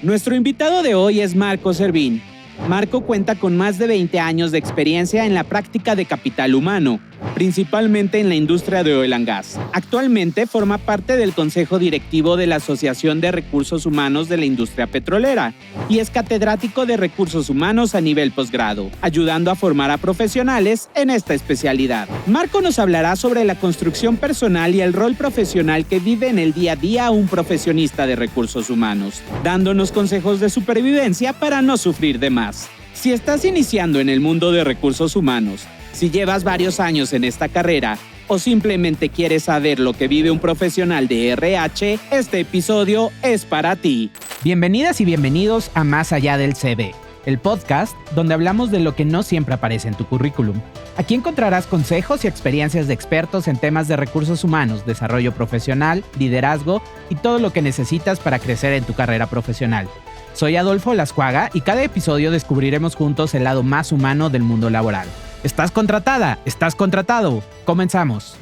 Nuestro invitado de hoy es Marco Servín. Marco cuenta con más de 20 años de experiencia en la práctica de capital humano, principalmente en la industria de oil and gas. Actualmente forma parte del Consejo Directivo de la Asociación de Recursos Humanos de la Industria Petrolera y es catedrático de Recursos Humanos a nivel posgrado, ayudando a formar a profesionales en esta especialidad. Marco nos hablará sobre la construcción personal y el rol profesional que vive en el día a día un profesionista de recursos humanos, dándonos consejos de supervivencia para no sufrir de más. Si estás iniciando en el mundo de recursos humanos, si llevas varios años en esta carrera o simplemente quieres saber lo que vive un profesional de RH, este episodio es para ti. Bienvenidas y bienvenidos a Más Allá del CV, el podcast donde hablamos de lo que no siempre aparece en tu currículum. Aquí encontrarás consejos y experiencias de expertos en temas de recursos humanos, desarrollo profesional, liderazgo y todo lo que necesitas para crecer en tu carrera profesional. Soy Adolfo Lascuaga y cada episodio descubriremos juntos el lado más humano del mundo laboral. ¿Estás contratada? ¿Estás contratado? Comenzamos.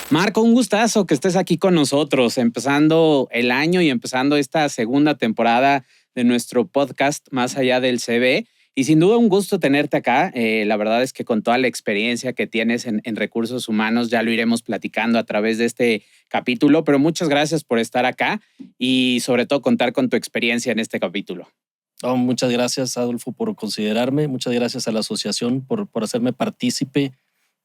Marco, un gustazo que estés aquí con nosotros, empezando el año y empezando esta segunda temporada de nuestro podcast Más Allá del CV. Y sin duda un gusto tenerte acá. La verdad es que con toda la experiencia que tienes en recursos humanos ya lo iremos platicando a través de este capítulo, pero muchas gracias por estar acá y sobre todo contar con tu experiencia en este capítulo. Oh, muchas gracias, Adolfo, por considerarme. Muchas gracias a la asociación por hacerme partícipe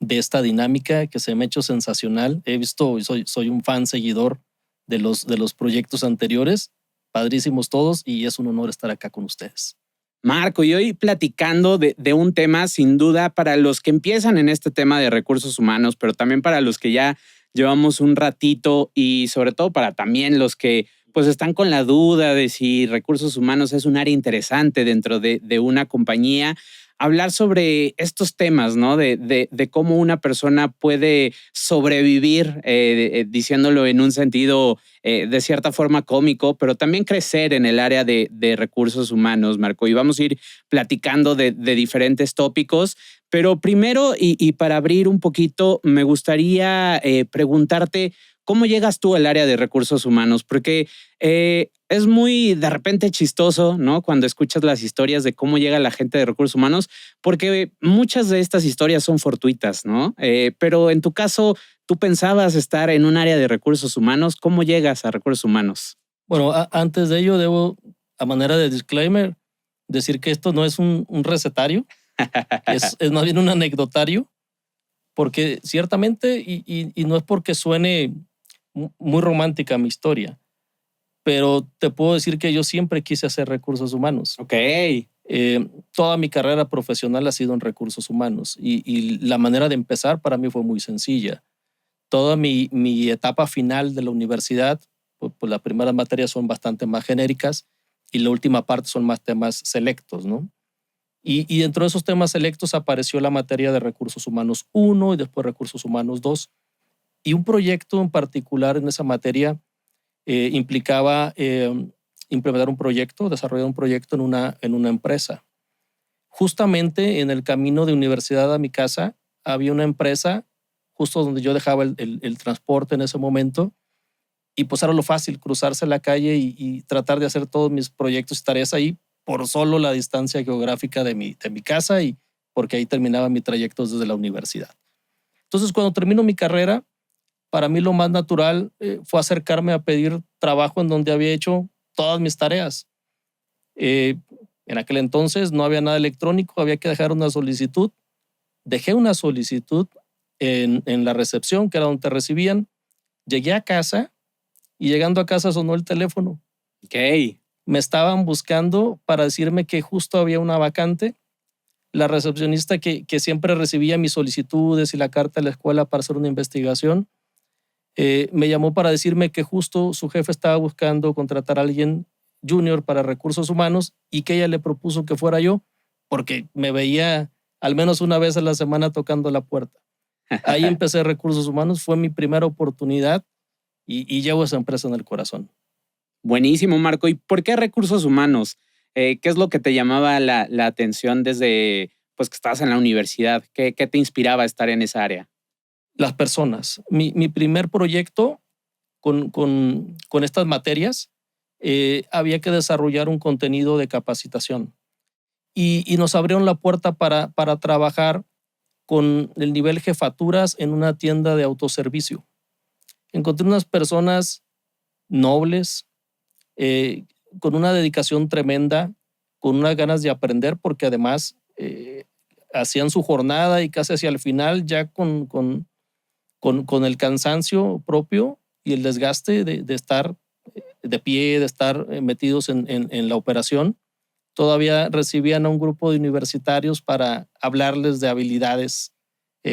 de esta dinámica que se me ha hecho sensacional. He visto, soy un fan seguidor de los proyectos anteriores, padrísimos todos, y es un honor estar acá con ustedes. Marco, y hoy platicando de un tema sin duda para los que empiezan en este tema de recursos humanos, pero también para los que ya llevamos un ratito y sobre todo para también los que pues están con la duda de si recursos humanos es un área interesante dentro de una compañía. Hablar sobre estos temas, ¿no? De cómo una persona puede sobrevivir, diciéndolo en un sentido de cierta forma cómico, pero también crecer en el área de recursos humanos, Marco. Y vamos a ir platicando de diferentes tópicos. Pero primero, y para abrir un poquito, me gustaría preguntarte, ¿cómo llegas tú al área de recursos humanos? Porque es muy de repente chistoso, ¿no? Cuando escuchas las historias de cómo llega la gente de recursos humanos, porque muchas de estas historias son fortuitas, ¿no? Pero en tu caso, ¿tú pensabas estar en un área de recursos humanos? ¿Cómo llegas a recursos humanos? Bueno, antes de ello debo, a manera de disclaimer, decir que esto no es un recetario, es más bien un anecdotario, porque ciertamente, y no es porque suene muy romántica mi historia, pero te puedo decir que yo siempre quise hacer recursos humanos. Ok. Toda mi carrera profesional ha sido en recursos humanos y la manera de empezar para mí fue muy sencilla. Toda mi etapa final de la universidad, pues las primeras materias son bastante más genéricas y la última parte son más temas selectos, ¿no? Y dentro de esos temas selectos apareció la materia de recursos humanos 1 y después recursos humanos 2. Y un proyecto en particular en esa materia implicaba implementar un proyecto, desarrollar un proyecto en una empresa. Justamente en el camino de universidad a mi casa había una empresa justo donde yo dejaba el transporte en ese momento y pues era lo fácil, cruzarse la calle y tratar de hacer todos mis proyectos y tareas ahí por solo la distancia geográfica de mi casa y porque ahí terminaba mi trayecto desde la universidad. Entonces, cuando termino mi carrera, para mí lo más natural fue acercarme a pedir trabajo en donde había hecho todas mis tareas. En aquel entonces no había nada electrónico, había que dejar una solicitud. Dejé una solicitud en la recepción, que era donde te recibían. Llegué a casa y llegando a casa sonó el teléfono. Ok. Me estaban buscando para decirme que justo había una vacante. La recepcionista que siempre recibía mis solicitudes y la carta de la escuela para hacer una investigación, me llamó para decirme que justo su jefe estaba buscando contratar a alguien junior para recursos humanos y que ella le propuso que fuera yo porque me veía al menos una vez a la semana tocando la puerta. Ahí empecé recursos humanos, fue mi primera oportunidad y llevo esa empresa en el corazón. Buenísimo, Marco. ¿Y por qué recursos humanos? ¿Qué es lo que te llamaba la atención desde pues, que estabas en la universidad? ¿Qué te inspiraba a estar en esa área? Las personas. Mi primer proyecto con estas materias había que desarrollar un contenido de capacitación. Y nos abrieron la puerta para trabajar con el nivel jefaturas en una tienda de autoservicio. Encontré unas personas nobles, con una dedicación tremenda, con unas ganas de aprender, porque además hacían su jornada y casi hacia el final ya con el cansancio propio y el desgaste de estar de pie, de estar metidos en la operación. Todavía recibían a un grupo de universitarios para hablarles de habilidades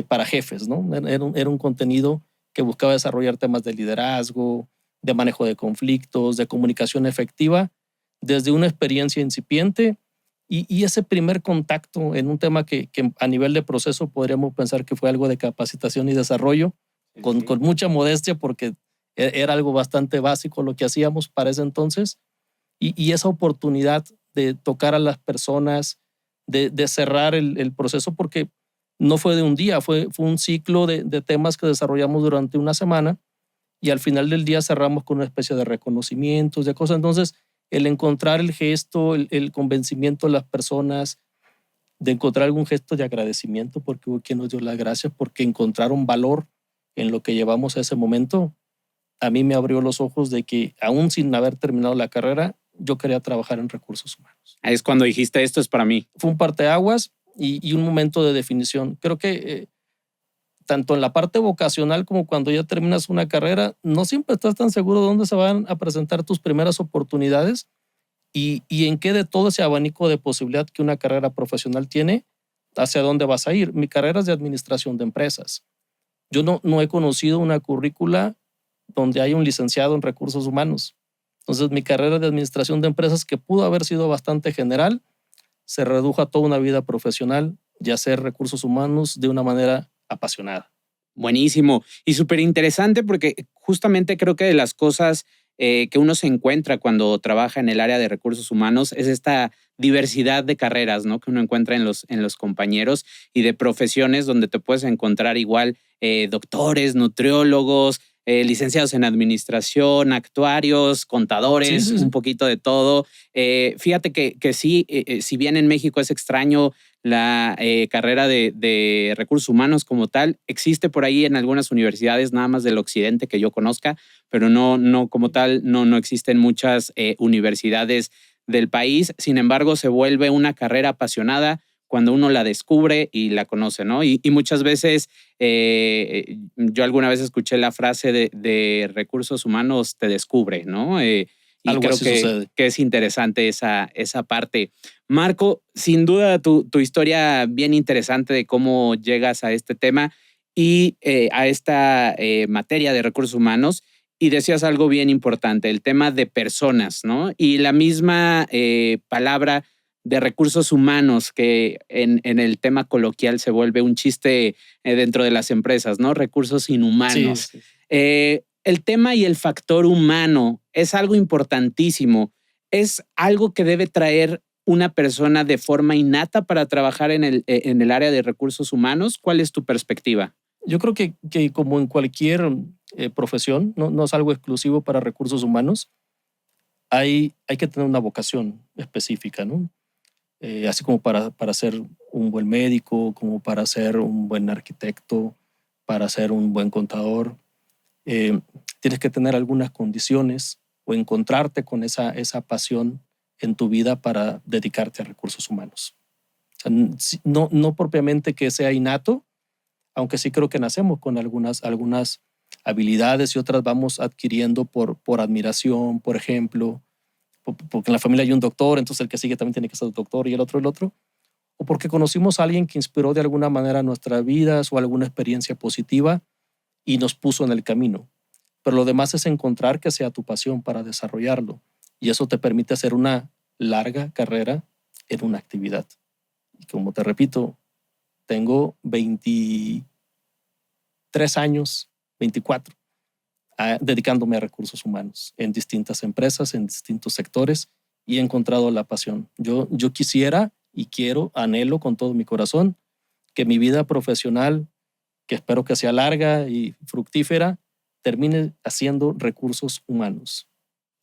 para jefes, ¿no? Era un contenido que buscaba desarrollar temas de liderazgo, de manejo de conflictos, de comunicación efectiva, desde una experiencia incipiente y ese primer contacto en un tema que a nivel de proceso podríamos pensar que fue algo de capacitación y desarrollo, con mucha modestia, porque era algo bastante básico lo que hacíamos para ese entonces, y esa oportunidad de tocar a las personas, de cerrar el proceso, porque no fue de un día, fue un ciclo de temas que desarrollamos durante una semana y al final del día cerramos con una especie de reconocimientos, de cosas. Entonces, el encontrar el gesto, el convencimiento de las personas, de encontrar algún gesto de agradecimiento porque hubo quien nos dio las gracias, porque encontraron valor en lo que llevamos a ese momento, a mí me abrió los ojos de que aún sin haber terminado la carrera, yo quería trabajar en recursos humanos. Es cuando dijiste, esto es para mí. Fue un parteaguas y un momento de definición. Creo que tanto en la parte vocacional como cuando ya terminas una carrera, no siempre estás tan seguro de dónde se van a presentar tus primeras oportunidades y en qué de todo ese abanico de posibilidad que una carrera profesional tiene, hacia dónde vas a ir. Mi carrera es de administración de empresas. Yo no he conocido una currícula donde hay un licenciado en recursos humanos. Entonces, mi carrera de administración de empresas, que pudo haber sido bastante general, se redujo a toda una vida profesional y hacer recursos humanos de una manera apasionada. Buenísimo y súper interesante, porque justamente creo que de las cosas que uno se encuentra cuando trabaja en el área de recursos humanos es esta diversidad de carreras, ¿no? Que uno encuentra en los compañeros y de profesiones donde te puedes encontrar igual doctores, nutriólogos, licenciados en administración, actuarios, contadores, Sí. un poquito de todo. Fíjate que sí, si bien en México es extraño la carrera de recursos humanos como tal, existe por ahí en algunas universidades, nada más del occidente que yo conozca, pero no como tal, no existen muchas universidades del país. Sin embargo, se vuelve una carrera apasionada cuando uno la descubre y la conoce, ¿no? Y muchas veces, yo alguna vez escuché la frase de recursos humanos te descubre, ¿no? Y algo creo así sucede. que es interesante esa parte. Marco, sin duda tu historia bien interesante de cómo llegas a este tema y a esta materia de recursos humanos. Y decías algo bien importante, el tema de personas, ¿no? Y la misma palabra de recursos humanos, que en el tema coloquial se vuelve un chiste dentro de las empresas, ¿no? Recursos inhumanos. Sí. El tema y el factor humano es algo importantísimo. Es algo que debe traer una persona de forma innata para trabajar en el área de recursos humanos. ¿Cuál es tu perspectiva? Yo creo que como en cualquier profesión, no es algo exclusivo para recursos humanos, hay que tener una vocación específica, ¿no? Así como para ser un buen médico, como para ser un buen arquitecto, para ser un buen contador. Tienes que tener algunas condiciones o encontrarte con esa pasión en tu vida para dedicarte a recursos humanos. O sea, no propiamente que sea innato, aunque sí creo que nacemos con algunas habilidades y otras vamos adquiriendo por admiración, por ejemplo, porque en la familia hay un doctor, entonces el que sigue también tiene que ser doctor y el otro, o porque conocimos a alguien que inspiró de alguna manera nuestras vidas o alguna experiencia positiva y nos puso en el camino. Pero lo demás es encontrar que sea tu pasión para desarrollarlo y eso te permite hacer una larga carrera en una actividad. Y como te repito, tengo 23 años, 24, dedicándome a recursos humanos en distintas empresas, en distintos sectores y he encontrado la pasión. Yo quisiera y quiero, anhelo con todo mi corazón que mi vida profesional, que espero que sea larga y fructífera, termine haciendo recursos humanos.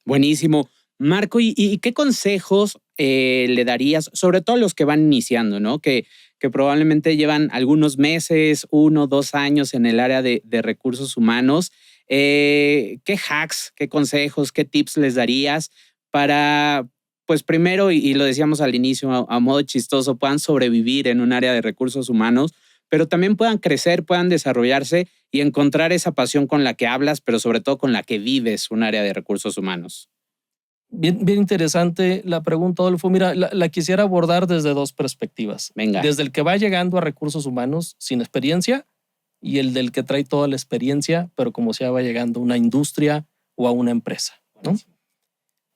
Buenísimo. Marco, ¿y qué consejos le darías, sobre todo a los que van iniciando, ¿no? Que probablemente llevan algunos meses, 1, 2 años en el área de recursos humanos. ¿Qué hacks, qué consejos, qué tips les darías para, pues primero, y lo decíamos al inicio, a modo chistoso, puedan sobrevivir en un área de recursos humanos, pero también puedan crecer, puedan desarrollarse y encontrar esa pasión con la que hablas, pero sobre todo con la que vives un área de recursos humanos? Bien, bien interesante la pregunta, Adolfo. Mira, la quisiera abordar desde dos perspectivas. Venga. Desde el que va llegando a recursos humanos sin experiencia y el del que trae toda la experiencia, pero como sea va llegando a una industria o a una empresa, ¿no?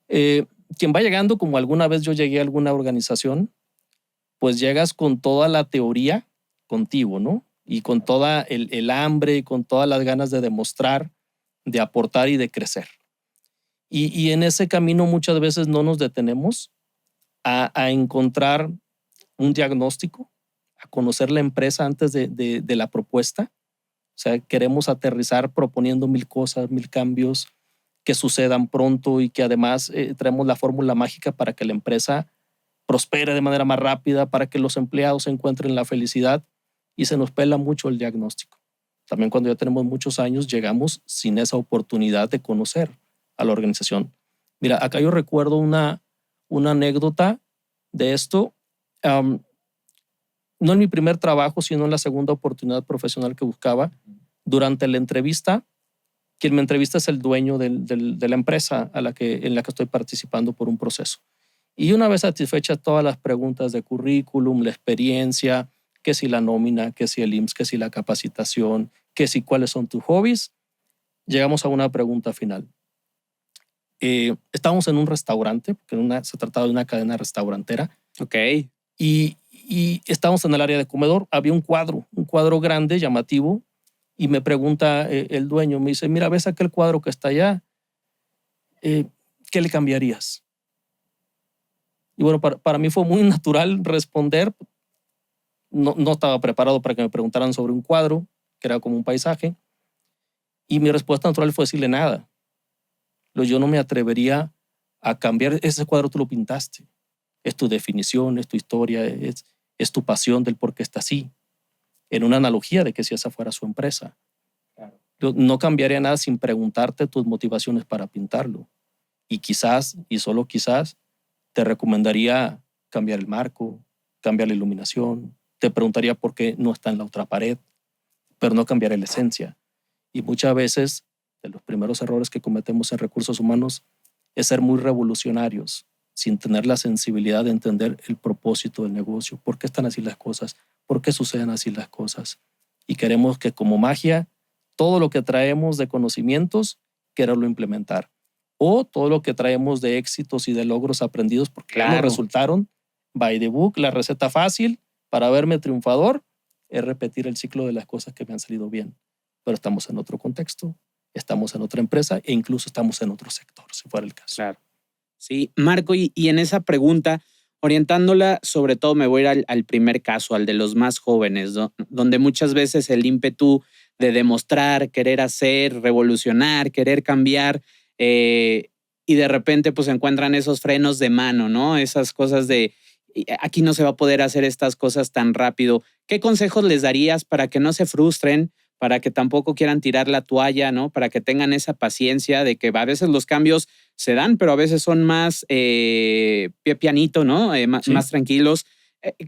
Quien va llegando, como alguna vez yo llegué a alguna organización, pues llegas con toda la teoría contigo, ¿no? Y con toda el hambre y con todas las ganas de demostrar, de aportar y de crecer. Y en ese camino muchas veces no nos detenemos a encontrar un diagnóstico, a conocer la empresa antes de la propuesta. O sea, queremos aterrizar proponiendo 1000 cosas, 1000 cambios que sucedan pronto y que además traemos la fórmula mágica para que la empresa prospere de manera más rápida, para que los empleados encuentren la felicidad, y se nos pela mucho el diagnóstico. También cuando ya tenemos muchos años llegamos sin esa oportunidad de conocer a la organización. Mira, acá yo recuerdo una anécdota de esto. No en mi primer trabajo, sino en la segunda oportunidad profesional que buscaba. Durante la entrevista, quien me entrevista es el dueño de la empresa en la que estoy participando por un proceso. Y una vez satisfechas todas las preguntas de currículum, la experiencia, que si la nómina, que si el IMSS, que si la capacitación, que si cuáles son tus hobbies, llegamos a una pregunta final. Estábamos en un restaurante, porque se trataba de una cadena restaurantera. Ok. Y estábamos en el área de comedor. Había un cuadro grande, llamativo, y me pregunta el dueño, me dice, mira, ¿ves aquel cuadro que está allá? ¿Qué le cambiarías? Y bueno, para mí fue muy natural responder. No estaba preparado para que me preguntaran sobre un cuadro, que era como un paisaje. Y mi respuesta natural fue decirle nada. Yo no me atrevería a cambiar. Ese cuadro tú lo pintaste. Es tu definición, es tu historia, es tu pasión del por qué está así. En una analogía de que si esa fuera su empresa. Claro. Yo no cambiaría nada sin preguntarte tus motivaciones para pintarlo. Y quizás, y solo quizás, te recomendaría cambiar el marco, cambiar la iluminación. Te preguntaría por qué no está en la otra pared, pero no cambiaré la esencia. Y muchas veces, de los primeros errores que cometemos en recursos humanos es ser muy revolucionarios, sin tener la sensibilidad de entender el propósito del negocio, por qué están así las cosas, por qué suceden así las cosas. Y queremos que como magia, todo lo que traemos de conocimientos, quererlo implementar. O todo lo que traemos de éxitos y de logros aprendidos, porque claro, ya nos resultaron, by the book, la receta fácil para verme triunfador es repetir el ciclo de las cosas que me han salido bien. Pero estamos en otro contexto, estamos en otra empresa e incluso estamos en otro sector, si fuera el caso. Claro. Sí, Marco, y en esa pregunta, orientándola, sobre todo me voy a ir al primer caso, al de los más jóvenes, ¿no? Donde muchas veces el ímpetu de demostrar, querer hacer, revolucionar, querer cambiar, y de repente pues encuentran esos frenos de mano, ¿no? Esas cosas de aquí no se va a poder hacer estas cosas tan rápido. ¿Qué consejos les darías para que no se frustren, para que tampoco quieran tirar la toalla, ¿no? Para que tengan esa paciencia de que a veces los cambios se dan, pero a veces son más pianito, ¿no? Más tranquilos.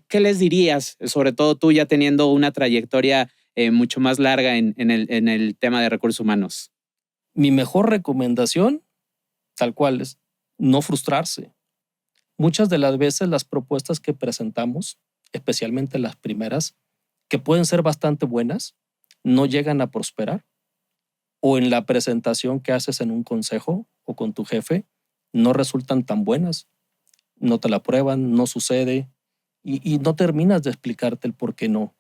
¿Qué les dirías? Sobre todo tú ya teniendo una trayectoria mucho más larga en el tema de recursos humanos. Mi mejor recomendación, tal cual, es no frustrarse. Muchas de las veces las propuestas que presentamos, especialmente las primeras, que pueden ser bastante buenas, no llegan a prosperar, o en la presentación que haces en un consejo o con tu jefe no resultan tan buenas, no te la aprueban, no sucede y no terminas de explicarte el por qué no.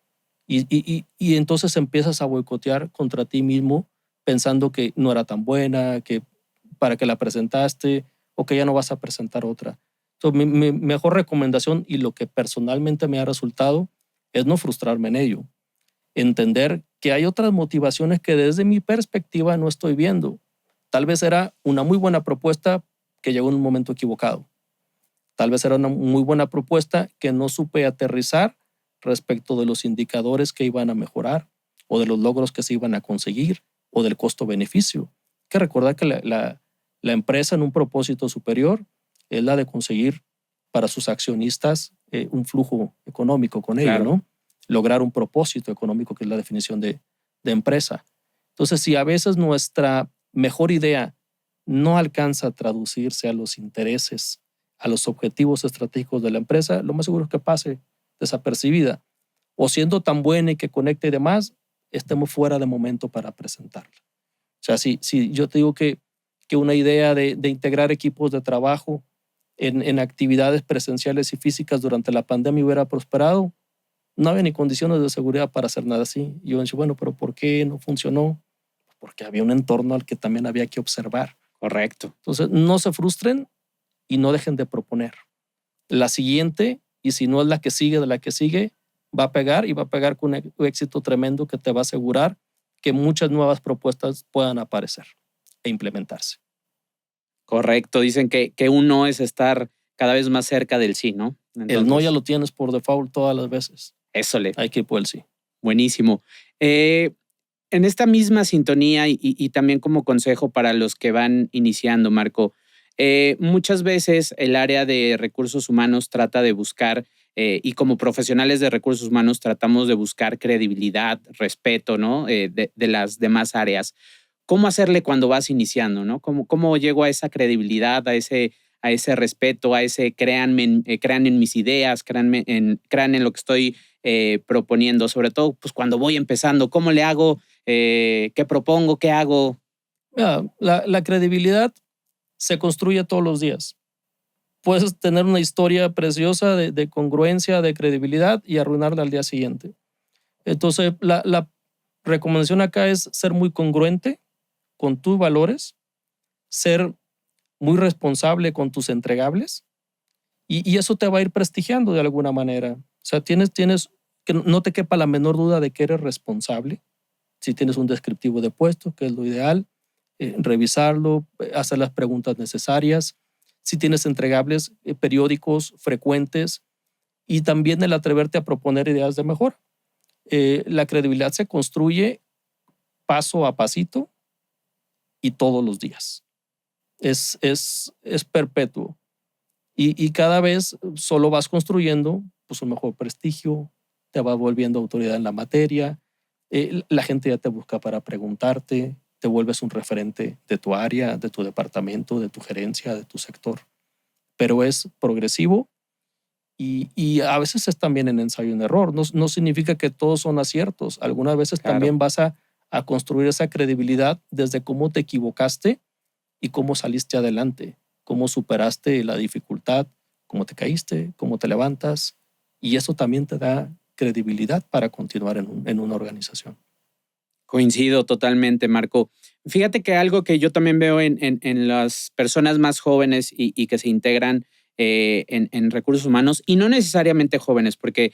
Y entonces empiezas a boicotear contra ti mismo pensando que no era tan buena, que para qué la presentaste o que ya no vas a presentar otra. Entonces, mi mejor recomendación y lo que personalmente me ha resultado es no frustrarme en ello. Entender que hay otras motivaciones que desde mi perspectiva no estoy viendo. Tal vez era una muy buena propuesta que llegó en un momento equivocado. Tal vez era una muy buena propuesta que no supe aterrizar respecto de los indicadores que iban a mejorar o de los logros que se iban a conseguir o del costo-beneficio. Hay que recordar que la empresa en un propósito superior es la de conseguir para sus accionistas un flujo económico con ello, Claro. ¿no? Lograr un propósito económico, que es la definición de empresa. Entonces, si a veces nuestra mejor idea no alcanza a traducirse a los intereses, a los objetivos estratégicos de la empresa, lo más seguro es que pase desapercibida. O siendo tan buena y que conecte y demás, estemos fuera de momento para presentarla. O sea, si yo te digo que una idea de integrar equipos de trabajo en actividades presenciales y físicas durante la pandemia hubiera prosperado, no había ni condiciones de seguridad para hacer nada así. Y yo decía, bueno, pero ¿por qué no funcionó? Porque había un entorno al que también había que observar. Correcto. Entonces, no se frustren y no dejen de proponer. La siguiente, y si no es la que sigue de la que sigue, va a pegar, y va a pegar con un éxito tremendo que te va a asegurar que muchas nuevas propuestas puedan aparecer e implementarse. Correcto. Dicen que un no es estar cada vez más cerca del sí, ¿no? Entonces, el no ya lo tienes por default todas las veces. Eso le. Hay que ir por el sí. Buenísimo. En esta misma sintonía y también como consejo para los que van iniciando, Marco, muchas veces el área de recursos humanos trata de buscar, y como profesionales de recursos humanos tratamos de buscar credibilidad, respeto, ¿no? De las demás áreas. ¿Cómo hacerle cuando vas iniciando, ¿no? ¿Cómo llego a esa credibilidad, a ese respeto, a ese crean en mis ideas, crean en lo que estoy proponiendo? Sobre todo, pues cuando voy empezando, ¿cómo le hago? ¿Qué propongo? ¿Qué hago? Mira, la credibilidad se construye todos los días. Puedes tener una historia preciosa de congruencia, de credibilidad, y arruinarla al día siguiente. Entonces, la recomendación acá es ser muy congruente con tus valores, ser muy responsable con tus entregables, y eso te va a ir prestigiando de alguna manera. O sea, tienes que no te quepa la menor duda de que eres responsable. Si tienes un descriptivo de puesto, que es lo ideal, revisarlo, hacer las preguntas necesarias. Si tienes entregables periódicos, frecuentes, y también el atreverte a proponer ideas de mejora. La credibilidad se construye paso a pasito y todos los días. Es perpetuo. Y cada vez solo vas construyendo pues, un mejor prestigio, te vas volviendo autoridad en la materia, la gente ya te busca para preguntarte, te vuelves un referente de tu área, de tu departamento, de tu gerencia, de tu sector. Pero es progresivo y a veces es también en ensayo y en error. No significa que todos son aciertos. Algunas veces también vas a construir esa credibilidad desde cómo te equivocaste y cómo saliste adelante, cómo superaste la dificultad, cómo te caíste, cómo te levantas. Y eso también te da credibilidad para continuar en una organización. Coincido totalmente, Marco. Fíjate que algo que yo también veo en las personas más jóvenes y que se integran en recursos humanos, y no necesariamente jóvenes, porque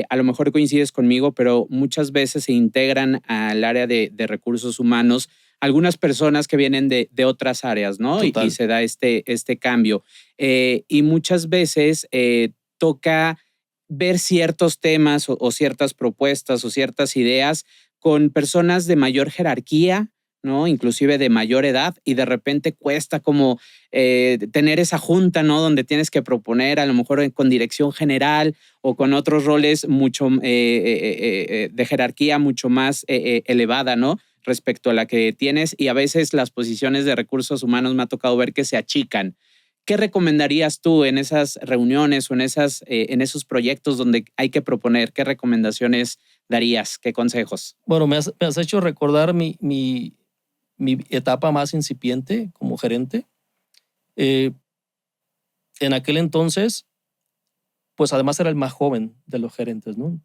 a lo mejor coincides conmigo, pero muchas veces se integran al área de recursos humanos algunas personas que vienen de otras áreas, ¿no? Y se da este cambio. Y muchas veces toca ver ciertos temas o ciertas propuestas o ciertas ideas con personas de mayor jerarquía, ¿no? Inclusive de mayor edad, y de repente cuesta como tener esa junta, ¿no? Donde tienes que proponer a lo mejor con dirección general o con otros roles mucho de jerarquía mucho más elevada, ¿no? Respecto a la que tienes, y a veces las posiciones de recursos humanos me ha tocado ver que se achican. ¿Qué recomendarías tú en esas reuniones o en esos proyectos donde hay que proponer? ¿Qué recomendaciones darías? ¿Qué consejos? Bueno, me has hecho recordar mi etapa más incipiente como gerente. En aquel entonces, pues además era el más joven de los gerentes, ¿no?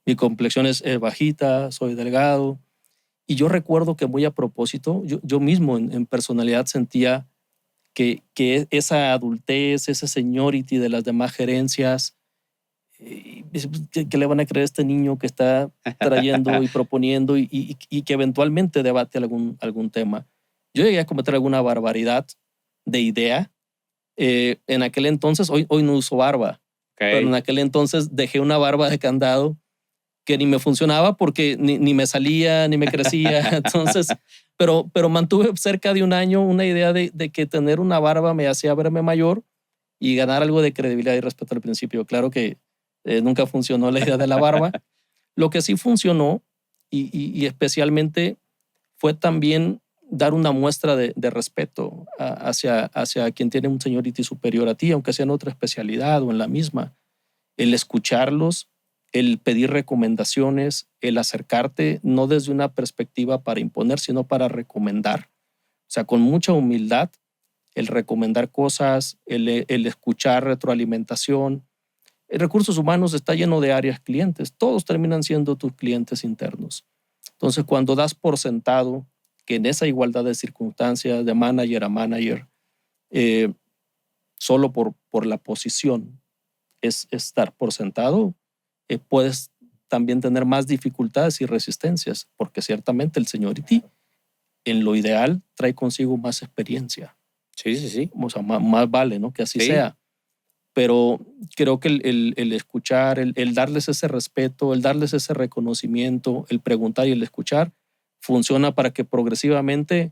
Mi complexión es bajita, soy delgado. Y yo recuerdo que muy a propósito, yo mismo en personalidad sentía que esa adultez, esa seniority de las demás gerencias, que le van a creer a este niño que está trayendo y proponiendo y que eventualmente debate algún tema. Yo llegué a cometer alguna barbaridad de idea. En aquel entonces, hoy no uso barba, pero en aquel entonces dejé una barba de candado que ni me funcionaba porque ni me salía, ni me crecía. Entonces, pero mantuve cerca de un año una idea de que tener una barba me hacía verme mayor y ganar algo de credibilidad y respeto al principio. Claro que nunca funcionó la idea de la barba. Lo que sí funcionó y especialmente fue también dar una muestra de respeto hacia quien tiene un seniority superior a ti, aunque sea en otra especialidad o en la misma. El escucharlos, el pedir recomendaciones, el acercarte no desde una perspectiva para imponer, sino para recomendar. O sea, con mucha humildad, el recomendar cosas, el escuchar retroalimentación. El recursos humanos está lleno de áreas clientes. Todos terminan siendo tus clientes internos. Entonces, cuando das por sentado que en esa igualdad de circunstancias, de manager a manager, solo por la posición es dar por sentado, puedes también tener más dificultades y resistencias, porque ciertamente el seniority, en lo ideal, trae consigo más experiencia. Sí. O sea, más vale, ¿no? Que así sea. Pero creo que el escuchar, el darles ese respeto, el darles ese reconocimiento, el preguntar y el escuchar, funciona para que progresivamente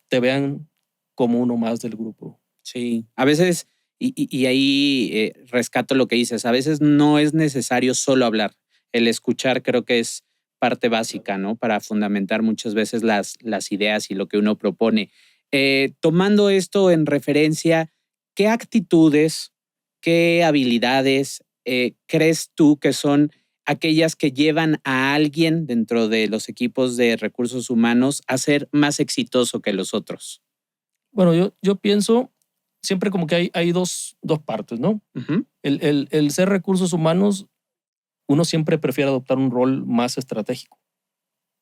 te vean como uno más del grupo. Sí, a veces, y ahí rescato lo que dices, a veces no es necesario solo hablar. El escuchar creo que es parte básica, ¿no? Para fundamentar muchas veces las ideas y lo que uno propone. Tomando esto en referencia, ¿qué actitudes, qué habilidades crees tú que son aquellas que llevan a alguien dentro de los equipos de recursos humanos a ser más exitoso que los otros? Bueno, yo pienso siempre como que hay dos partes, ¿no? Uh-huh. El ser recursos humanos, uno siempre prefiere adoptar un rol más estratégico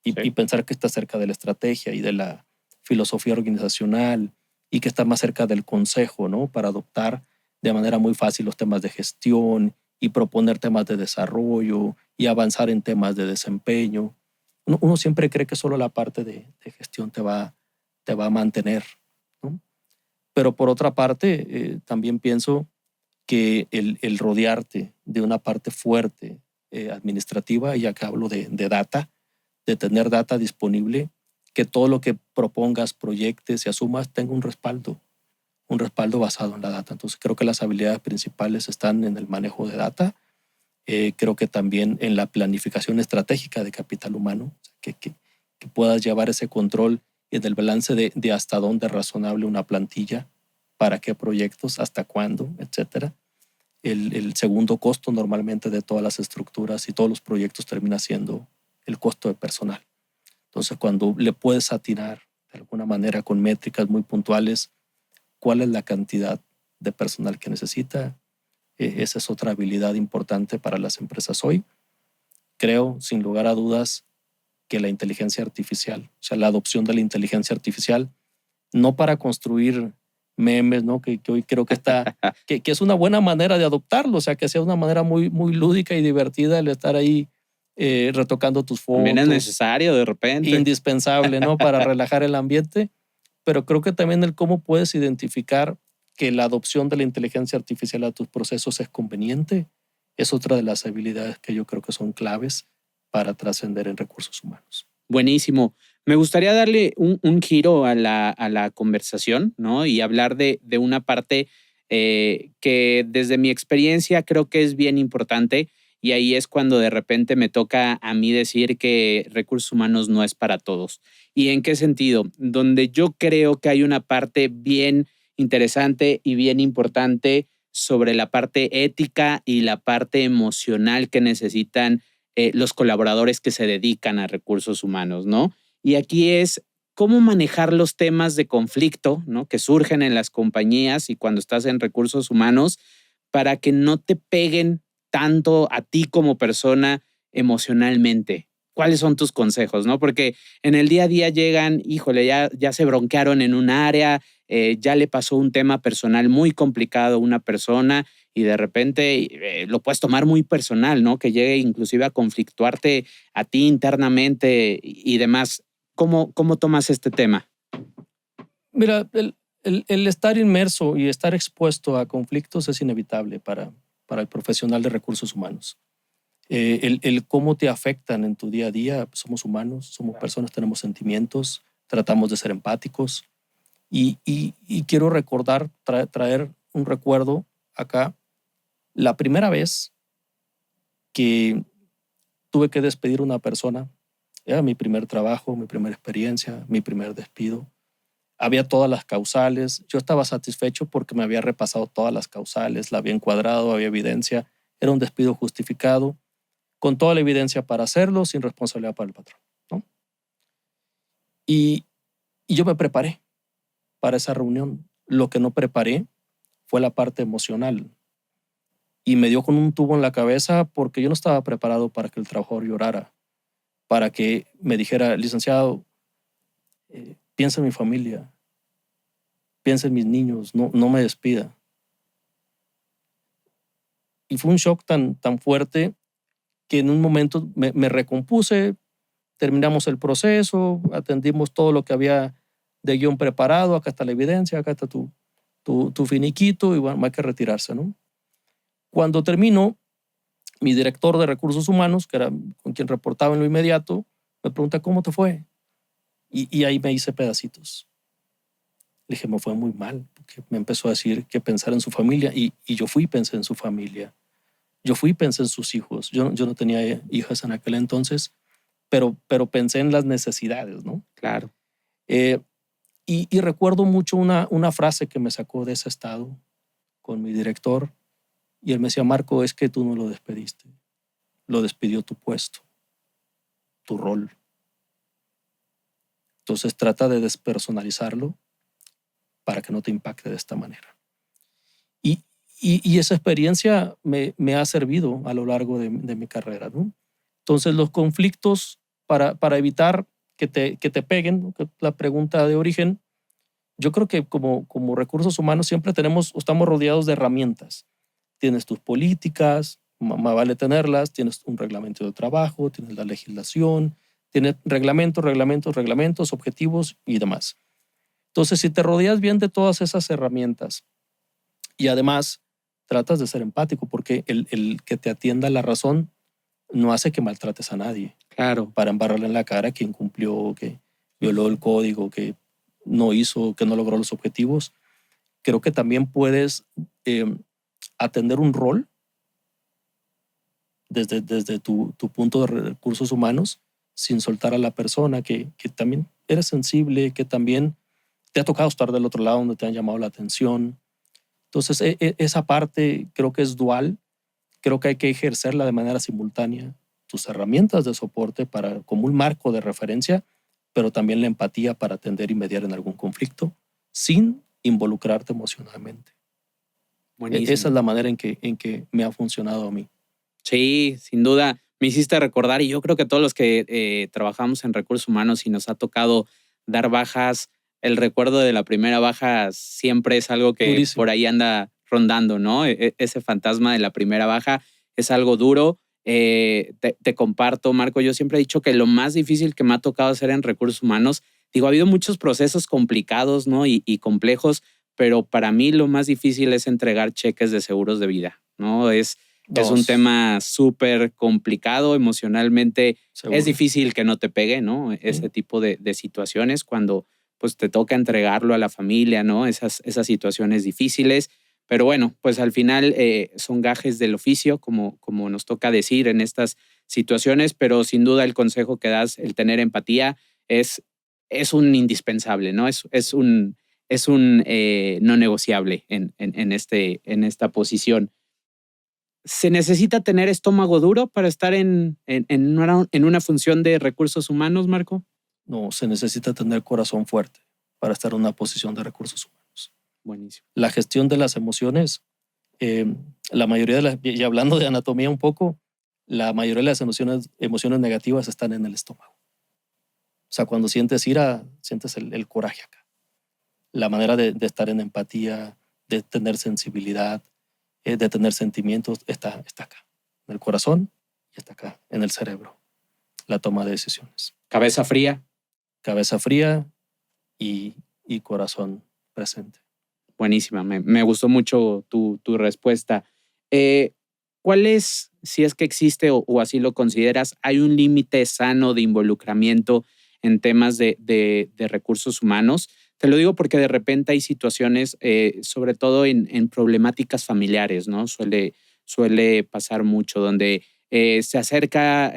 y pensar que está cerca de la estrategia y de la filosofía organizacional y que está más cerca del consejo, ¿no? Para adoptar de manera muy fácil los temas de gestión y proponer temas de desarrollo y avanzar en temas de desempeño. Uno siempre cree que solo la parte de gestión te va a mantener, ¿no? Pero por otra parte, también pienso que el rodearte de una parte fuerte administrativa, y acá hablo de data, de tener data disponible, que todo lo que propongas, proyectes y asumas tenga un respaldo basado en la data. Entonces creo que las habilidades principales están en el manejo de data, creo que también en la planificación estratégica de capital humano, que puedas llevar ese control y en el balance de hasta dónde es razonable una plantilla, para qué proyectos, hasta cuándo, etcétera. El segundo costo normalmente de todas las estructuras y todos los proyectos termina siendo el costo de personal. Entonces, cuando le puedes atinar de alguna manera con métricas muy puntuales cuál es la cantidad de personal que necesita, esa es otra habilidad importante para las empresas hoy. Creo, sin lugar a dudas, que la inteligencia artificial, o sea, la adopción de la inteligencia artificial, no para construir memes, ¿no? Que hoy creo que que es una buena manera de adoptarlo, o sea, que sea una manera muy, muy lúdica y divertida el estar ahí retocando tus fotos. También es necesario de repente. Indispensable, ¿no? Para relajar el ambiente, pero creo que también el cómo puedes identificar que la adopción de la inteligencia artificial a tus procesos es conveniente, es otra de las habilidades que yo creo que son claves para trascender en recursos humanos. Buenísimo. Me gustaría darle un giro a la conversación, ¿no? Y hablar de una parte que desde mi experiencia creo que es bien importante, y ahí es cuando de repente me toca a mí decir que recursos humanos no es para todos. ¿Y en qué sentido? Donde yo creo que hay una parte bien interesante y bien importante sobre la parte ética y la parte emocional que necesitan los colaboradores que se dedican a recursos humanos, ¿no? Y aquí es cómo manejar los temas de conflicto, ¿no? Que surgen en las compañías y cuando estás en recursos humanos para que no te peguen tanto a ti como persona emocionalmente. ¿Cuáles son tus consejos, no? Porque en el día a día llegan, híjole, ya se bronquearon en un área, ya le pasó un tema personal muy complicado a una persona y de repente lo puedes tomar muy personal, ¿no? Que llegue inclusive a conflictuarte a ti internamente y demás. ¿Cómo tomas este tema? Mira, el estar inmerso y estar expuesto a conflictos es inevitable para el profesional de recursos humanos. El cómo te afectan en tu día a día, somos humanos, somos personas, tenemos sentimientos, tratamos de ser empáticos. Y quiero recordar, traer un recuerdo acá. La primera vez que tuve que despedir a una persona, era mi primer trabajo, mi primera experiencia, mi primer despido. Había todas las causales. Yo estaba satisfecho porque me había repasado todas las causales, la había encuadrado, había evidencia. Era un despido justificado, con toda la evidencia para hacerlo, sin responsabilidad para el patrón, ¿no? Y yo me preparé para esa reunión. Lo que no preparé fue la parte emocional. Y me dio con un tubo en la cabeza porque yo no estaba preparado para que el trabajador llorara, para que me dijera, licenciado, piensa en mi familia, piensa en mis niños, no me despida. Y fue un shock tan fuerte que en un momento me recompuse, terminamos el proceso, atendimos todo lo que había de guión preparado, acá está la evidencia, acá está tu finiquito y bueno, hay que retirarse, ¿no? Cuando terminó, mi director de recursos humanos, que era con quien reportaba en lo inmediato, me pregunta, ¿cómo te fue? Y ahí me hice pedacitos. Le dije, me fue muy mal, porque me empezó a decir que pensar en su familia y yo fui y pensé en su familia. Yo fui y pensé en sus hijos. Yo no tenía hijas en aquel entonces, pero pensé en las necesidades, ¿no? Claro. Y recuerdo mucho una frase que me sacó de ese estado con mi director. Y él me decía, Marco, es que tú no lo despediste. Lo despidió tu puesto, tu rol. Entonces trata de despersonalizarlo para que no te impacte de esta manera. Y esa experiencia me ha servido a lo largo de mi carrera, ¿no? Entonces los conflictos para evitar que te peguen, ¿no? La pregunta de origen, yo creo que como recursos humanos siempre estamos rodeados de herramientas. Tienes tus políticas, más vale tenerlas, tienes un reglamento de trabajo, tienes la legislación, tienes reglamentos, objetivos y demás. Entonces, si te rodeas bien de todas esas herramientas y además tratas de ser empático, porque el que te atienda la razón no hace que maltrates a nadie. Claro. Para embarrarle en la cara a quien cumplió, que violó el código, que no hizo, que no logró los objetivos. Creo que también puedes atender un rol desde tu punto de recursos humanos sin soltar a la persona, que también eres sensible, que también te ha tocado estar del otro lado donde te han llamado la atención. Entonces, esa parte creo que es dual. Creo que hay que ejercerla de manera simultánea. Tus herramientas de soporte como un marco de referencia, pero también la empatía para atender y mediar en algún conflicto sin involucrarte emocionalmente. Buenísimo. Esa es la manera en que me ha funcionado a mí. Sí, sin duda. Me hiciste recordar, y yo creo que todos los que trabajamos en recursos humanos y nos ha tocado dar bajas, el recuerdo de la primera baja siempre es algo que durísimo. Por ahí anda rondando, ¿no? Ese fantasma de la primera baja es algo duro. Te comparto, Marco, yo siempre he dicho que lo más difícil que me ha tocado hacer en recursos humanos, digo, ha habido muchos procesos complicados, ¿no? Y complejos, pero para mí lo más difícil es entregar cheques de seguros de vida, ¿no? Es un tema súper complicado emocionalmente. Seguro. Es difícil que no te pegue, ¿no? Ese tipo de situaciones cuando pues te toca entregarlo a la familia, ¿no? Esas situaciones difíciles. Pero bueno, pues al final son gajes del oficio, como nos toca decir en estas situaciones, pero sin duda el consejo que das, el tener empatía, es un indispensable, ¿no? Es un no negociable en esta posición. ¿Se necesita tener estómago duro para estar en una función de recursos humanos, Marco? No, se necesita tener corazón fuerte para estar en una posición de recursos humanos. Buenísimo. La gestión de las emociones, la mayoría y hablando de anatomía un poco, la mayoría de las emociones negativas están en el estómago. O sea, cuando sientes ira, sientes el coraje acá. La manera de estar en empatía, de tener sensibilidad, de tener sentimientos, está acá, en el corazón y está acá, en el cerebro, la toma de decisiones. Cabeza fría. Cabeza fría y y corazón presente. Buenísima, me gustó mucho tu respuesta. ¿Cuál es, si es que existe o así lo consideras, hay un límite sano de involucramiento en temas de recursos humanos? Te lo digo porque de repente hay situaciones, sobre todo en problemáticas familiares, ¿no? Suele pasar mucho donde se acerca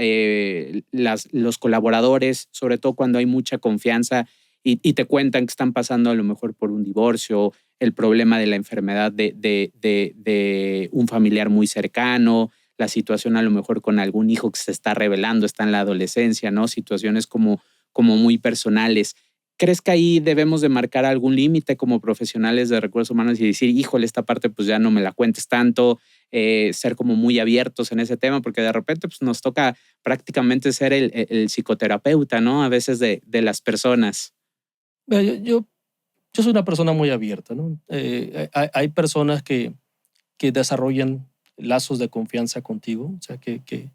los colaboradores, sobre todo cuando hay mucha confianza y te cuentan que están pasando a lo mejor por un divorcio, el problema de la enfermedad de un familiar muy cercano, la situación a lo mejor con algún hijo que se está revelando, está en la adolescencia, ¿no? Situaciones como muy personales. ¿Crees que ahí debemos de marcar algún límite como profesionales de recursos humanos y decir, híjole, esta parte pues ya no me la cuentes tanto, ser como muy abiertos en ese tema? Porque de repente pues, nos toca prácticamente ser el psicoterapeuta, ¿no? A veces de las personas. Mira, yo soy una persona muy abierta, ¿no? Hay personas que desarrollan lazos de confianza contigo, o sea, que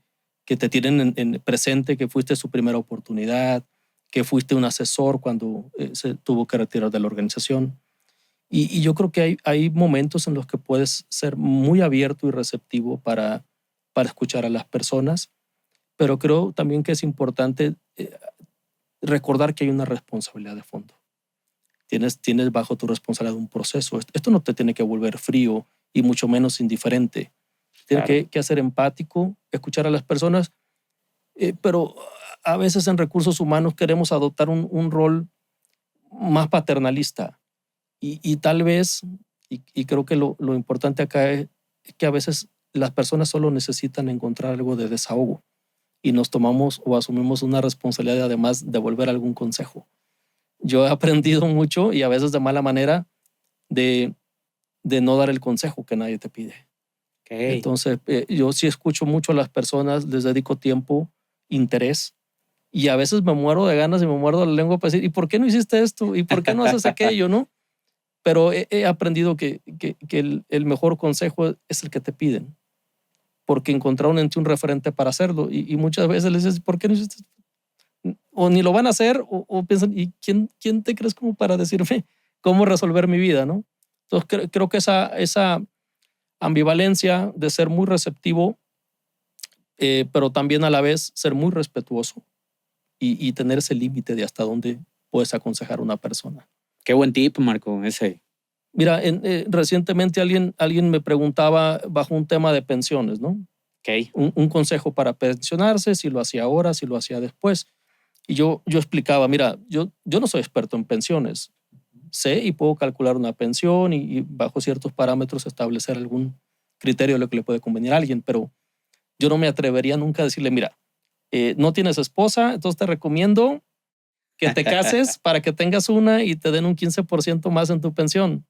te tienen en presente que fuiste su primera oportunidad, que fuiste un asesor cuando se tuvo que retirar de la organización. Y yo creo que hay momentos en los que puedes ser muy abierto y receptivo para escuchar a las personas, pero creo también que es importante recordar que hay una responsabilidad de fondo. Tienes bajo tu responsabilidad un proceso. Esto no te tiene que volver frío y mucho menos indiferente. Tienes Claro. que ser empático, escuchar a las personas, pero a veces en recursos humanos queremos adoptar un rol más paternalista y tal vez, y creo que lo importante acá es que a veces las personas solo necesitan encontrar algo de desahogo y nos tomamos o asumimos una responsabilidad de además devolver algún consejo. Yo he aprendido mucho y a veces de mala manera de no dar el consejo que nadie te pide. Okay. Entonces, yo sí escucho mucho a las personas, les dedico tiempo, interés, y a veces me muero de ganas y me muerdo la lengua para decir, ¿y por qué no hiciste esto? ¿Y por qué no haces aquello? ¿No? Pero he aprendido que el mejor consejo es el que te piden, porque encontraron en ti un referente para hacerlo, y muchas veces les dices, ¿por qué no hiciste esto? O ni lo van a hacer o piensan, ¿y quién te crees como para decirme cómo resolver mi vida? ¿No? Entonces creo que esa ambivalencia de ser muy receptivo, pero también a la vez ser muy respetuoso y tener ese límite de hasta dónde puedes aconsejar a una persona. Qué buen tip, Marco, ese. Mira, recientemente alguien me preguntaba bajo un tema de pensiones, ¿no? Okay. Un consejo para pensionarse, si lo hacía ahora, si lo hacía después. Y yo explicaba, mira, yo no soy experto en pensiones. Sé y puedo calcular una pensión y bajo ciertos parámetros establecer algún criterio de lo que le puede convenir a alguien, pero yo no me atrevería nunca a decirle, mira, no tienes esposa, entonces te recomiendo que te cases para que tengas una y te den un 15% más en tu pensión.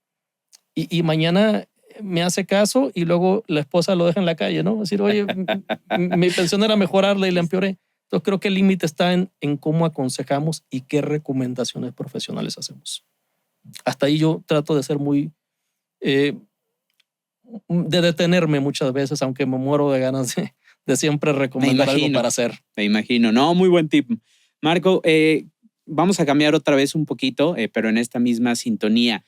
Y mañana me hace caso y luego la esposa lo deja en la calle, ¿no? Decir, oye, mi pensión era mejorarla y la empeoré. Entonces creo que el límite está en cómo aconsejamos y qué recomendaciones profesionales hacemos. Hasta ahí yo trato de ser muy, de detenerme muchas veces, aunque me muero de ganas de siempre recomendar algo para hacer. Me imagino. No, muy buen tip. Marco, vamos a cambiar otra vez un poquito, pero en esta misma sintonía.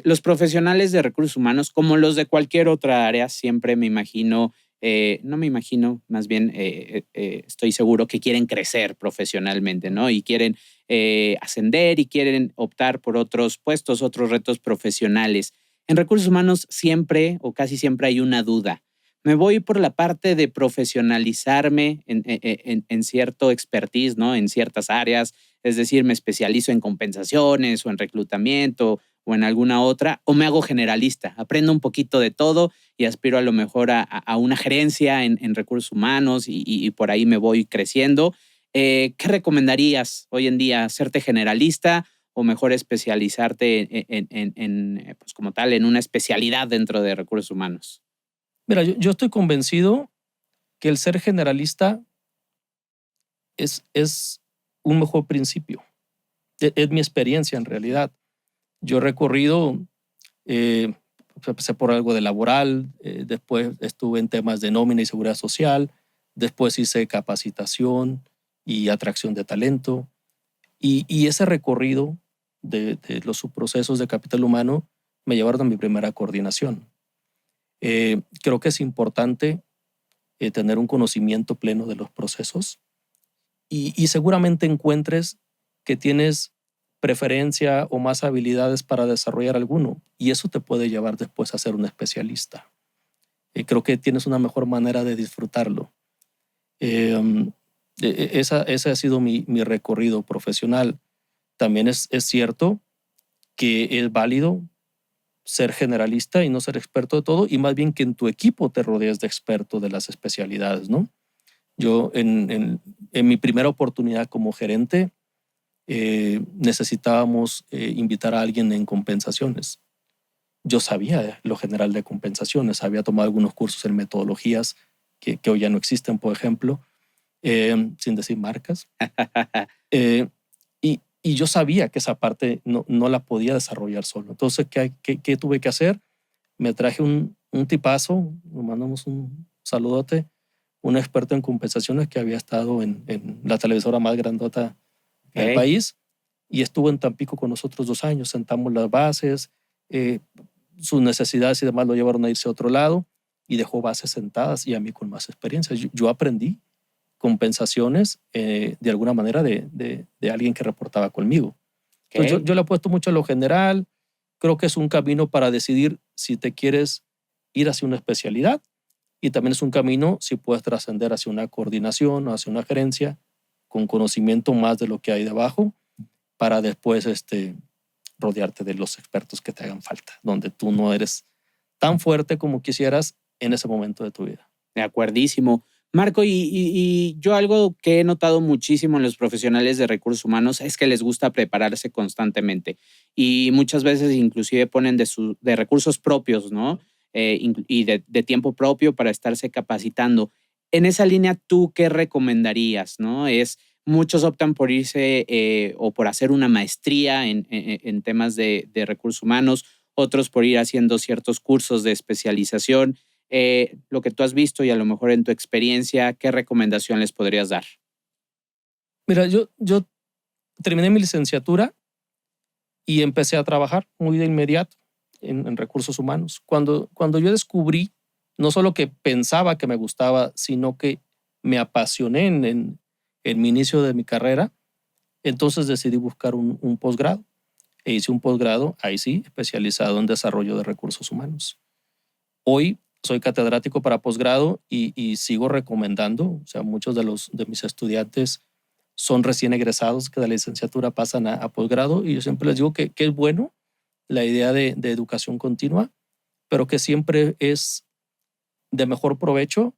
Los profesionales de recursos humanos, como los de cualquier otra área, siempre me imagino, no me imagino, más bien estoy seguro que quieren crecer profesionalmente, ¿no? Y quieren ascender y quieren optar por otros puestos, otros retos profesionales. En recursos humanos siempre o casi siempre hay una duda. Me voy por la parte de profesionalizarme en cierto expertise, ¿no? En ciertas áreas, es decir, me especializo en compensaciones o en reclutamiento o en alguna otra, o me hago generalista, aprendo un poquito de todo y aspiro a lo mejor a una gerencia en recursos humanos y por ahí me voy creciendo. ¿Qué recomendarías hoy en día? ¿Hacerte generalista o mejor especializarte pues como tal, en una especialidad dentro de recursos humanos? Mira, yo estoy convencido que el ser generalista es un mejor principio. Es mi experiencia en realidad. Yo he recorrido, empecé por algo de laboral, después estuve en temas de nómina y seguridad social, después hice capacitación y atracción de talento. Y ese recorrido de los subprocesos de capital humano me llevaron a mi primera coordinación. Creo que es importante tener un conocimiento pleno de los procesos y seguramente encuentres que tienes preferencia o más habilidades para desarrollar alguno y eso te puede llevar después a ser un especialista. Creo que tienes una mejor manera de disfrutarlo. Ese ha sido mi recorrido profesional. También es cierto que es válido ser generalista y no ser experto de todo, y más bien que en tu equipo te rodees de expertos de las especialidades, ¿no? Yo en mi primera oportunidad como gerente necesitábamos invitar a alguien en compensaciones. Yo sabía lo general de compensaciones, había tomado algunos cursos en metodologías que hoy ya no existen, por ejemplo, sin decir marcas. Y yo sabía que esa parte no la podía desarrollar solo. Entonces, ¿qué tuve que hacer? Me traje un tipazo, le mandamos un saludote, un experto en compensaciones que había estado en la televisora más grandota del país y estuvo en Tampico con nosotros 2 años. Sentamos las bases, sus necesidades y demás lo llevaron a irse a otro lado y dejó bases sentadas y a mí con más experiencia. Yo aprendí compensaciones de alguna manera de alguien que reportaba conmigo. Entonces yo le apuesto mucho a lo general. Creo que es un camino para decidir si te quieres ir hacia una especialidad y también es un camino si puedes trascender hacia una coordinación o hacia una gerencia con conocimiento más de lo que hay debajo para después rodearte de los expertos que te hagan falta, donde tú no eres tan fuerte como quisieras en ese momento de tu vida. De acuerdísimo. Marco, y yo algo que he notado muchísimo en los profesionales de recursos humanos es que les gusta prepararse constantemente y muchas veces inclusive ponen de recursos propios, ¿no? Y de tiempo propio para estarse capacitando. En esa línea, ¿tú qué recomendarías, no? Muchos optan por irse o por hacer una maestría en temas de recursos humanos, otros por ir haciendo ciertos cursos de especialización. Lo que tú has visto y a lo mejor en tu experiencia, ¿qué recomendación les podrías dar? Mira, yo terminé mi licenciatura y empecé a trabajar muy de inmediato en recursos humanos. Cuando yo descubrí, no solo que pensaba que me gustaba, sino que me apasioné en mi inicio de mi carrera, entonces decidí buscar un posgrado e hice un posgrado, ahí sí, especializado en desarrollo de recursos humanos. Hoy soy catedrático para posgrado y sigo recomendando, o sea, muchos de mis estudiantes son recién egresados que de la licenciatura pasan a posgrado y yo siempre les digo que es bueno la idea de educación continua, pero que siempre es de mejor provecho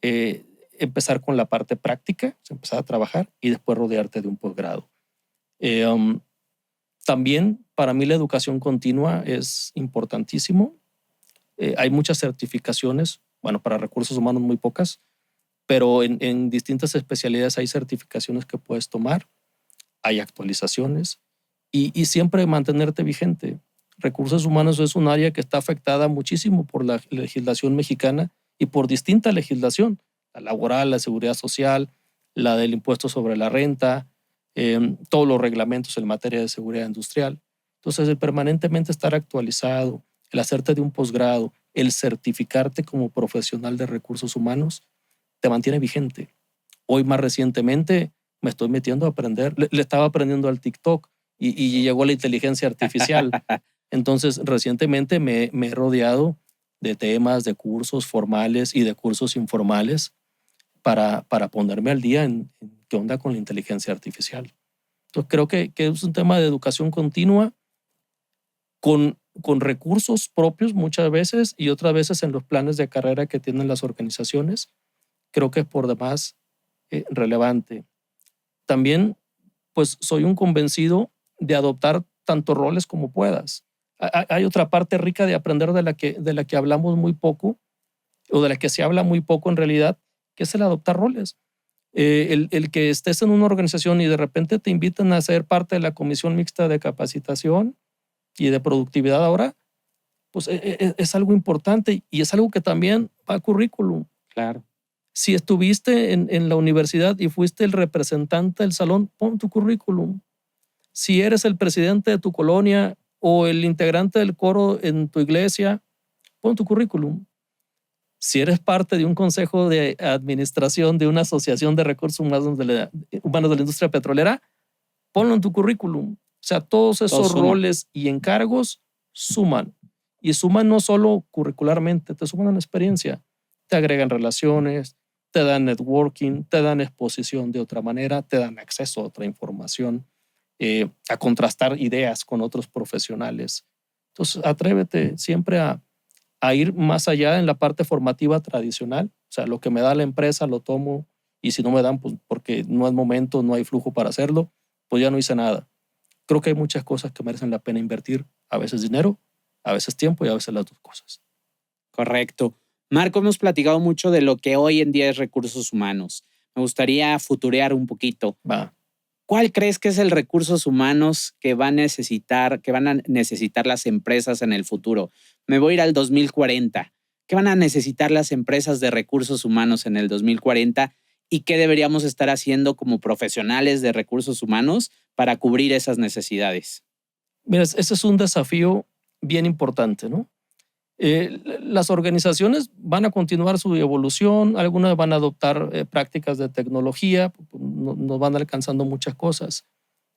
empezar con la parte práctica, empezar a trabajar y después rodearte de un posgrado. También para mí la educación continua es importantísimo. Hay muchas certificaciones, bueno, para recursos humanos muy pocas, pero en distintas especialidades hay certificaciones que puedes tomar, hay actualizaciones y siempre mantenerte vigente. Recursos humanos es un área que está afectada muchísimo por la legislación mexicana y por distinta legislación, la laboral, la seguridad social, la del impuesto sobre la renta, todos los reglamentos en materia de seguridad industrial. Entonces, el permanentemente estar actualizado, el hacerte de un posgrado, el certificarte como profesional de recursos humanos, te mantiene vigente. Hoy más recientemente me estoy metiendo a aprender, le estaba aprendiendo al TikTok y llegó la inteligencia artificial. Entonces, recientemente me he rodeado de temas, de cursos formales y de cursos informales para ponerme al día en qué onda con la inteligencia artificial. Entonces, creo que es un tema de educación continua con recursos propios muchas veces y otras veces en los planes de carrera que tienen las organizaciones. Creo que es por demás relevante. También, pues, soy un convencido de adoptar tantos roles como puedas. Hay otra parte rica de aprender de la que hablamos muy poco o de la que se habla muy poco en realidad, que es el adoptar roles. El que estés en una organización y de repente te invitan a ser parte de la comisión mixta de capacitación y de productividad ahora, pues es algo importante y es algo que también va al currículum. Claro. Si estuviste en la universidad y fuiste el representante del salón, pon tu currículum. Si eres el presidente de tu colonia o el integrante del coro en tu iglesia, pon tu currículum. Si eres parte de un consejo de administración de una asociación de recursos humanos de la industria petrolera, ponlo en tu currículum. O sea, todos esos roles y encargos suman. Y suman no solo curricularmente, te suman en experiencia. Te agregan relaciones, te dan networking, te dan exposición de otra manera, te dan acceso a otra información, a contrastar ideas con otros profesionales. Entonces, atrévete siempre a ir más allá en la parte formativa tradicional. O sea, lo que me da la empresa lo tomo, y si no me dan, pues porque no es momento, no hay flujo para hacerlo, pues ya no hice nada. Creo que hay muchas cosas que merecen la pena invertir, a veces dinero, a veces tiempo y a veces las dos cosas. Correcto. Marco, hemos platicado mucho de lo que hoy en día es recursos humanos. Me gustaría futurear un poquito. ¿Cuál crees que es el recursos humanos que van a necesitar las empresas en el futuro? Me voy a ir al 2040. ¿Qué van a necesitar las empresas de recursos humanos en el 2040? ¿Y qué deberíamos estar haciendo como profesionales de recursos humanos para cubrir esas necesidades? Mira, ese es un desafío bien importante, ¿no? Las organizaciones van a continuar su evolución, algunas van a adoptar prácticas de tecnología, nos van alcanzando muchas cosas.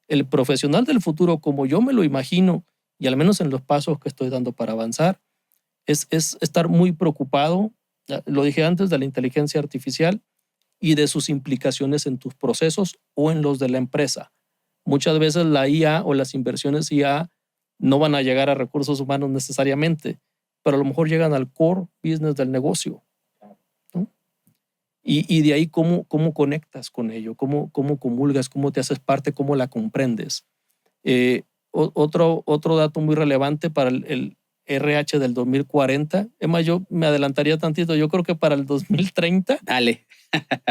El profesional del futuro, como yo me lo imagino, y al menos en los pasos que estoy dando para avanzar, es estar muy preocupado, lo dije antes, de la inteligencia artificial y de sus implicaciones en tus procesos o en los de la empresa. Muchas veces la IA o las inversiones IA no van a llegar a recursos humanos necesariamente, pero a lo mejor llegan al core business del negocio, ¿no? Y de ahí cómo conectas con ello, cómo comulgas, cómo te haces parte, cómo la comprendes. Otro dato muy relevante para el RH del 2040, es más, yo me adelantaría tantito, yo creo que para el 2030, dale,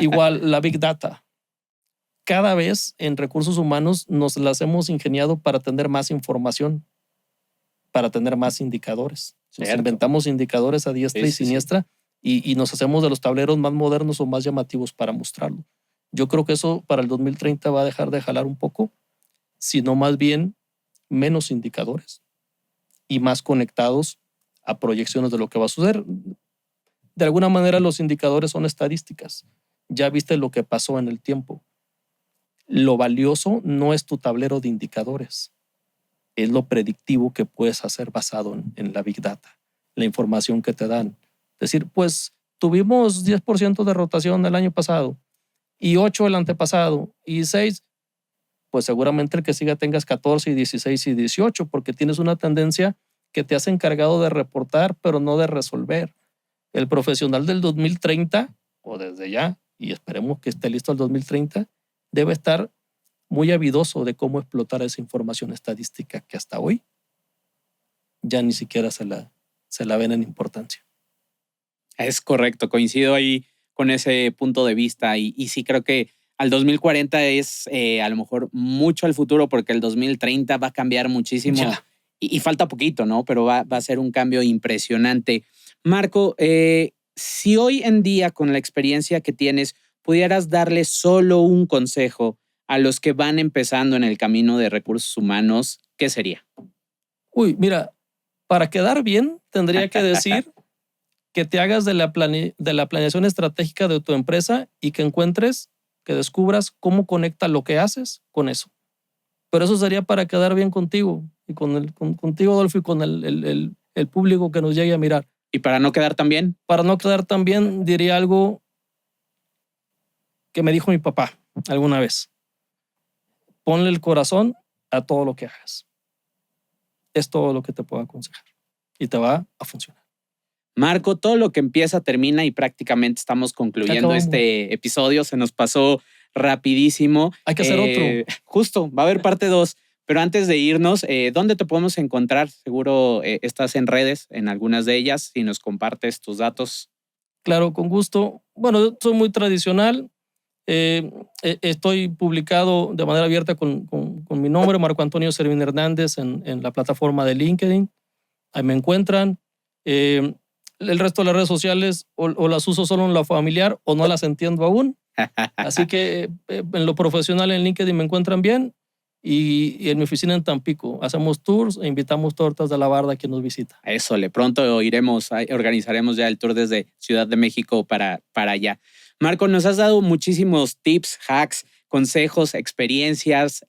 igual la Big Data. Cada vez en recursos humanos nos las hemos ingeniado para tener más información, para tener más indicadores. Nos inventamos indicadores a diestra y siniestra y nos hacemos de los tableros más modernos o más llamativos para mostrarlo. Yo creo que eso para el 2030 va a dejar de jalar un poco, sino más bien menos indicadores y más conectados a proyecciones de lo que va a suceder. De alguna manera los indicadores son estadísticas. Ya viste lo que pasó en el tiempo. Lo valioso no es tu tablero de indicadores, es lo predictivo que puedes hacer basado en la Big Data, la información que te dan. Es decir, pues tuvimos 10% de rotación el año pasado y 8 el antepasado y 6, pues seguramente el que siga tengas 14 y 16 y 18 porque tienes una tendencia que te has encargado de reportar pero no de resolver. El profesional del 2030 o desde ya, y esperemos que esté listo el 2030, debe estar muy avidoso de cómo explotar esa información estadística que hasta hoy ya ni siquiera se la ven en importancia. Es correcto, coincido ahí con ese punto de vista y sí creo que al 2040 es a lo mejor mucho al futuro porque el 2030 va a cambiar muchísimo y falta poquito, ¿no? Pero va a ser un cambio impresionante. Marco, si hoy en día con la experiencia que tienes pudieras darle solo un consejo a los que van empezando en el camino de recursos humanos, ¿qué sería? Mira, para quedar bien tendría que decir que te hagas de la planeación estratégica de tu empresa y que descubras cómo conecta lo que haces con eso. Pero eso sería para quedar bien contigo y contigo, Adolfo, y con el público que nos llegue a mirar. ¿Y para no quedar tan bien? Para no quedar tan bien, diría algo que me dijo mi papá alguna vez. Ponle el corazón a todo lo que hagas. Es todo lo que te puedo aconsejar y te va a funcionar. Marco, todo lo que empieza termina y prácticamente estamos concluyendo este episodio. Se nos pasó rapidísimo. Hay que hacer otro. Justo, va a haber parte 2. Pero antes de irnos, ¿dónde te podemos encontrar? Seguro estás en redes, en algunas de ellas, si nos compartes tus datos. Claro, con gusto. Bueno, soy muy tradicional. Estoy publicado de manera abierta con mi nombre, Marco Antonio Servín Hernández, en la plataforma de LinkedIn. Ahí me encuentran. El resto de las redes sociales o las uso solo en lo familiar o no las entiendo aún. Así que en lo profesional en LinkedIn me encuentran bien Y en mi oficina en Tampico hacemos tours e invitamos tortas de la barda a quien nos visita. Eso, pronto organizaremos ya el tour desde Ciudad de México para allá. Marco, nos has dado muchísimos tips, hacks, consejos, experiencias,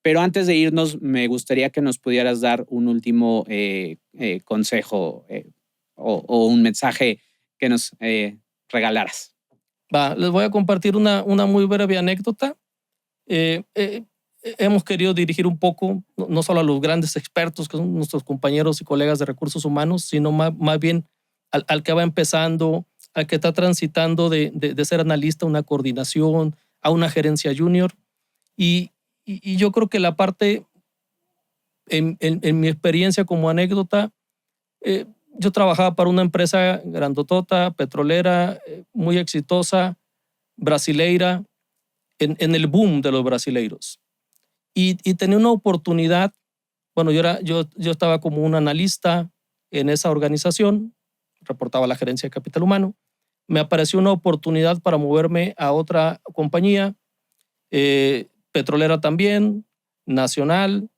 pero antes de irnos me gustaría que nos pudieras dar un último consejo o un mensaje que nos regalaras. Les voy a compartir una muy breve anécdota. Hemos querido dirigir un poco, no solo a los grandes expertos que son nuestros compañeros y colegas de recursos humanos, sino más bien al que va empezando, al que está transitando de ser analista a una coordinación, a una gerencia junior. Y yo creo que la parte, en mi experiencia como anécdota, yo trabajaba para una empresa grandotota, petrolera, muy exitosa, brasileira, en el boom de los brasileiros. Y tenía una oportunidad. Bueno, yo estaba como un analista en esa organización, reportaba a la gerencia de capital humano. Me apareció una oportunidad para moverme a otra compañía, petrolera también, nacional,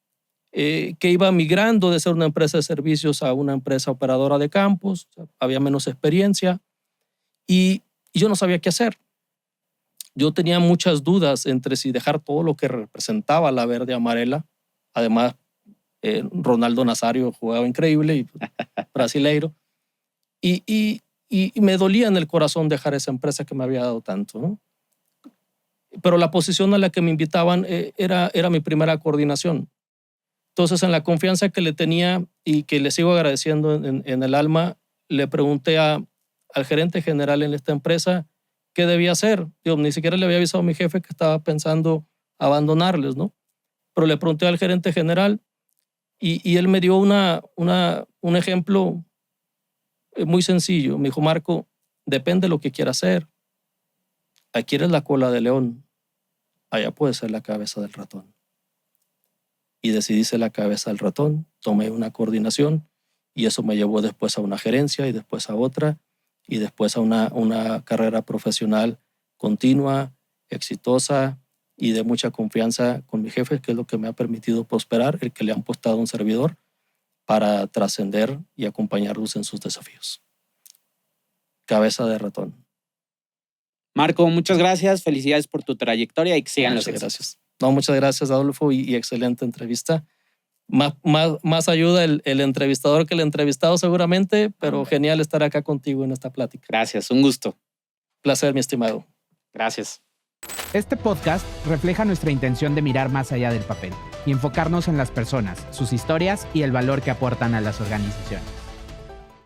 que iba migrando de ser una empresa de servicios a una empresa operadora de campos. Había menos experiencia y yo no sabía qué hacer. Yo tenía muchas dudas entre si dejar todo lo que representaba la verde amarela. Además, Ronaldo Nazario jugaba increíble y brasileiro. Y me dolía en el corazón dejar esa empresa que me había dado tanto, ¿no? Pero la posición a la que me invitaban era mi primera coordinación. Entonces, en la confianza que le tenía y que le sigo agradeciendo en el alma, le pregunté al gerente general en esta empresa qué debía hacer. Yo ni siquiera le había avisado a mi jefe que estaba pensando abandonarles, ¿no? Pero le pregunté al gerente general y él me dio un ejemplo muy sencillo. Me dijo, Marco, depende de lo que quiera hacer. Aquí eres la cola de león, allá puede ser la cabeza del ratón. Y decidí ser la cabeza del ratón, tomé una coordinación y eso me llevó después a una gerencia y después a otra y después a una carrera profesional continua, exitosa y de mucha confianza con mi jefe, que es lo que me ha permitido prosperar, el que le han puesto a un servidor para trascender y acompañarlos en sus desafíos. Cabeza de ratón. Marco, muchas gracias. Felicidades por tu trayectoria y que sigan los éxitos. Gracias. No, muchas gracias, Adolfo, y excelente entrevista. Más ayuda el entrevistador que el entrevistado seguramente, pero genial estar acá contigo en esta plática. Gracias, un gusto. Placer, mi estimado. Gracias. Este podcast refleja nuestra intención de mirar más allá del papel y enfocarnos en las personas, sus historias y el valor que aportan a las organizaciones.